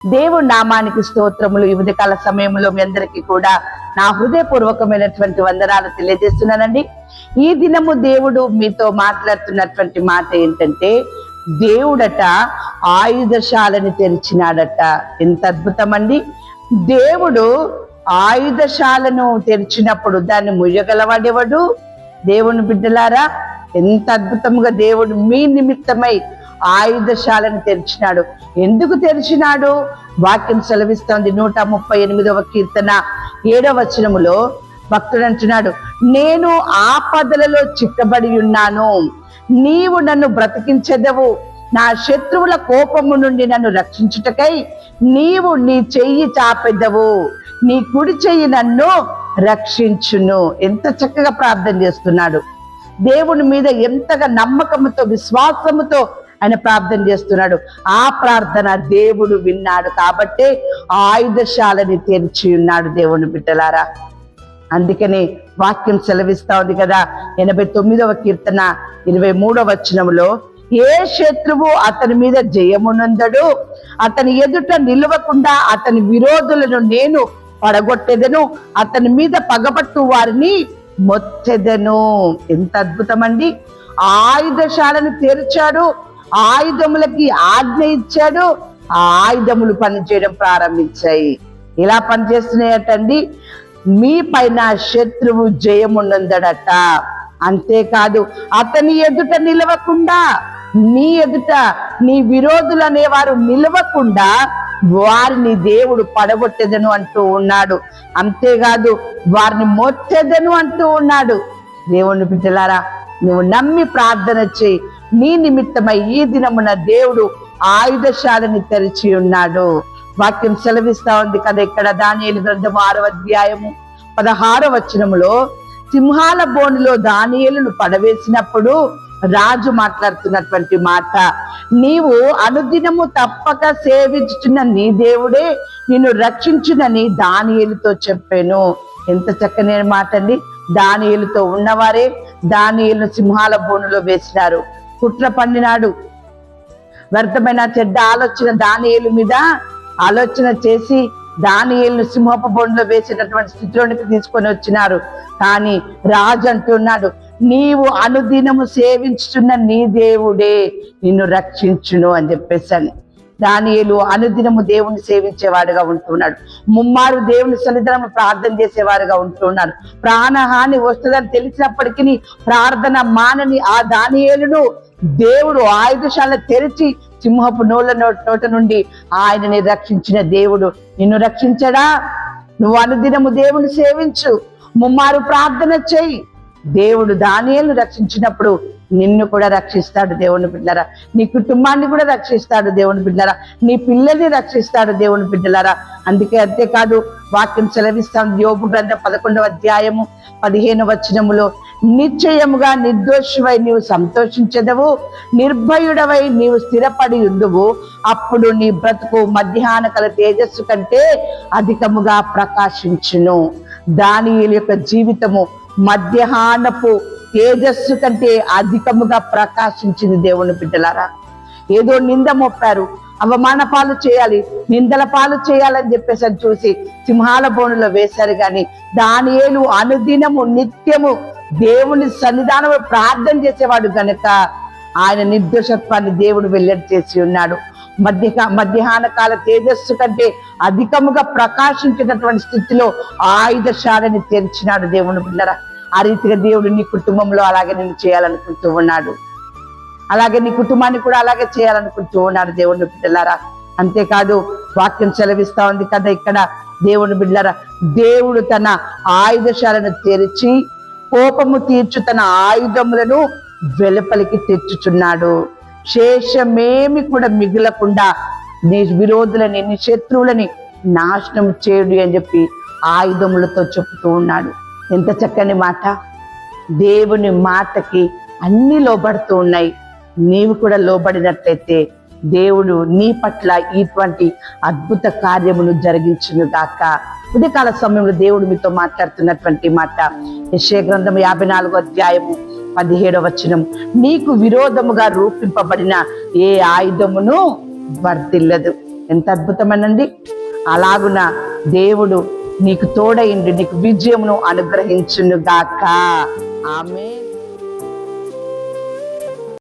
దేవుడి నామానికి స్తోత్రములు. ఈ ఉదయకాల సమయంలో మీ అందరికీ కూడా నా హృదయపూర్వకమైనటువంటి వందనాలు తెలియజేస్తున్నానండి. ఈ దినము దేవుడు మీతో మాట్లాడుతున్నటువంటి మాట ఏంటంటే, దేవుడట ఆయుధశాలని తెరిచినాడట. ఎంత అద్భుతం అండి! దేవుడు ఆయుధశాలను తెరిచినప్పుడు దాన్ని ముయ్యగలవాడేవాడు? దేవుని బిడ్డలారా, ఎంత అద్భుతంగా దేవుడు మీ నిమిత్తమై ఆయుధశాలను తెరిచినాడు. ఎందుకు తెరిచినాడు? వాక్యం సెలవిస్తోంది. 138వ కీర్తన 7వ వచనములో భక్తుడు అంటున్నాడు, నేను ఆపదలలో చిక్కబడి ఉన్నాను, నీవు నన్ను బ్రతికించెదవు, నా శత్రువుల కోపము నుండి నన్ను రక్షించుటకై నీవు నీ చెయ్యి చాపెదవు, నీ కుడి చెయ్యి నన్ను రక్షించును. ఎంత చక్కగా ప్రార్థన చేస్తున్నాడు. దేవుని మీద ఎంతగా నమ్మకముతో విశ్వాసముతో ఆయన ప్రార్థన చేస్తున్నాడు. ఆ ప్రార్థన దేవుడు విన్నాడు కాబట్టే ఆయుధశాలని తెరిచి ఉన్నాడు. దేవుని బిడ్డలారా, అందుకనే వాక్యం సెలవిస్తా ఉంది కదా, 89వ కీర్తన 23వ వచనములో, ఏ శత్రువు అతని మీద జయమునందడు, అతని ఎదుట నిలవకుండా అతని విరోధులను నేను పడగొట్టెదను, అతని మీద పగబట్టు వారిని మొత్తెదను. ఎంత అద్భుతం అండి! ఆయుధశాలను తెరిచాడు, ఆయుధములకి ఆజ్ఞ ఇచ్చాడు, ఆ ఆయుధములు పనిచేయడం ప్రారంభించాయి. ఇలా పనిచేస్తున్నాయటండి, మీ పైన శత్రువు జయమునందడట. అంతేకాదు, అతని ఎదుట నిలవకుండా, నీ ఎదుట నీ విరోధులు అనేవారు నిలవకుండా వారిని దేవుడు పడగొట్టెదను అంటూ ఉన్నాడు. అంతేకాదు, వారిని మొత్తెదను అంటూ ఉన్నాడు. దేవుని బిడ్డలారా, నువ్వు నమ్మి ప్రార్థన చేయి. నీ నిమిత్తమై ఈ దినమున దేవుడు ఆయుధశాలని తెరిచి ఉన్నాడు. వాక్యం సెలవిస్తా ఉంది కదా ఇక్కడ, దానియేలు గ్రంథము 6వ అధ్యాయము 16వ వచనములో, సింహాల బోనులో దానియేలును పడవేసినప్పుడు రాజు మాట్లాడుతున్నటువంటి మాట, నీవు అనుదినము తప్పక సేవించుచున్న నీ దేవుడే నిన్ను రక్షించునని దానియేలుతో చెప్పాను. ఎంత చక్కని మాట అండి! దానియేలుతో ఉన్నవారే దానియేలును సింహాల బోనులో వేసినారు. కుట్ర పన్నినాడు, వ్యర్థమైన చెడ్డ ఆలోచన దానియేలు మీద ఆలోచన చేసి దానియేలును సింహపు బోనులో వేసేటటువంటి స్థితిలోనికి తీసుకొని వచ్చినారు. కానీ రాజు అంటున్నాడు, నీవు అనుదినము సేవించుతున్న నీ దేవుడే నిన్ను రక్షించును అని చెప్పేసాను. దానియేలు అనుదినము దేవుని సేవించేవాడుగా ఉంటున్నాడు. ముమ్మారు దేవుని సన్నిధానంలో ప్రార్థన చేసేవారుగా ఉంటున్నాడు. ప్రాణహాని వస్తుందని తెలిసినప్పటికీ ప్రార్థన మానని ఆ దానియేలును దేవుడు ఆయుధశాల తెరిచి సింహపు నోట నుండి ఆయనని రక్షించిన దేవుడు నిన్ను రక్షించడా? నువ్వు అనుదినము దేవుని సేవించు, ముమ్మారు ప్రార్థన చెయ్యి. దేవుడు దానియేలును రక్షించినప్పుడు నిన్ను కూడా రక్షిస్తాడు. దేవుని బిడ్డలారా, నీ కుటుంబాన్ని కూడా రక్షిస్తాడు. దేవుని బిడ్డలారా, నీ పిల్లల్ని రక్షిస్తాడు. దేవుని బిడ్డలారా, అంతేకాదు వాక్యం సెలవిస్తాం. యోబు గ్రంథం 11వ అధ్యాయము 15వ వచనములో, నిశ్చయముగా నిర్దోషివై నీవు సంతోషించెదవు, నిర్భయుడవై నీవు స్థిరపడి ఉందువు, అప్పుడు నీ బ్రతుకు మధ్యాహ్న కాల తేజస్సు కంటే అధికముగా ప్రకాశించును. దానియేలు యొక్క జీవితము మధ్యాహ్నపు తేజస్సు కంటే అధికముగా ప్రకాశించింది. దేవుని బిడ్డలారా, ఏదో నింద మోపారు, అవమాన పాలు చేయాలి, నిందల పాలు చేయాలని చెప్పేసి అని చూసి సింహాల బోనులో వేశారు. కానీ దానియేలు అనుదినము నిత్యము దేవుని సన్నిధానంలో ప్రార్థన చేసేవాడు గనుక ఆయన నిర్దోషత్వాన్ని దేవుడు వెల్లడి చేసి ఉన్నాడు. మధ్యాహ్న కాల తేజస్సు కంటే అధికముగా ప్రకాశించినటువంటి స్థితిలో ఆయుధశాలని తెరిచినాడు. దేవుని బిడ్డలారా, ఆ రీతిగా దేవుడు నీ కుటుంబంలో అలాగే నేను చేయాలనుకుంటూ ఉన్నాడు. అలాగే నీ కుటుంబాన్ని కూడా అలాగే చేయాలనుకుంటూ ఉన్నాడు. దేవుని బిడ్డలారా, అంతేకాదు వాక్యం సెలవిస్తా ఉంది కదా ఇక్కడ, దేవుని బిడ్డలారా, దేవుడు తన ఆయుధశాలను తెరిచి కోపము తీర్చు తన ఆయుధములను వెలుపలికి తెచ్చుచున్నాడు. శేషమేమి కూడా మిగలకుండా నీ విరోధులని, నీ శత్రువులని నాశనం చేయుడు అని చెప్పి ఆయుధములతో చెప్తూ ఉన్నాడు. ఎంత చక్కని మాట! దేవుని మాటకి అన్ని లోబడుతూ ఉన్నాయి. నీవు కూడా లోబడినట్లయితే దేవుడు నీ పట్ల ఇటువంటి అద్భుత కార్యమును జరిగించును గాక. ఉదయకాల సమయంలో దేవుడు మీతో మాట్లాడుతున్నటువంటి మాట, యెషయా గ్రంథం 54వ అధ్యాయము 17వ వచనం, నీకు విరోధముగా రూపింపబడిన ఏ ఆయుధమును వర్ధిల్లదు. ఎంత అద్భుతమనండి. అలాగున దేవుడు నీకు తోడైండి నీకు విజయమును అనుగ్రహించును గాక. ఆమేన్.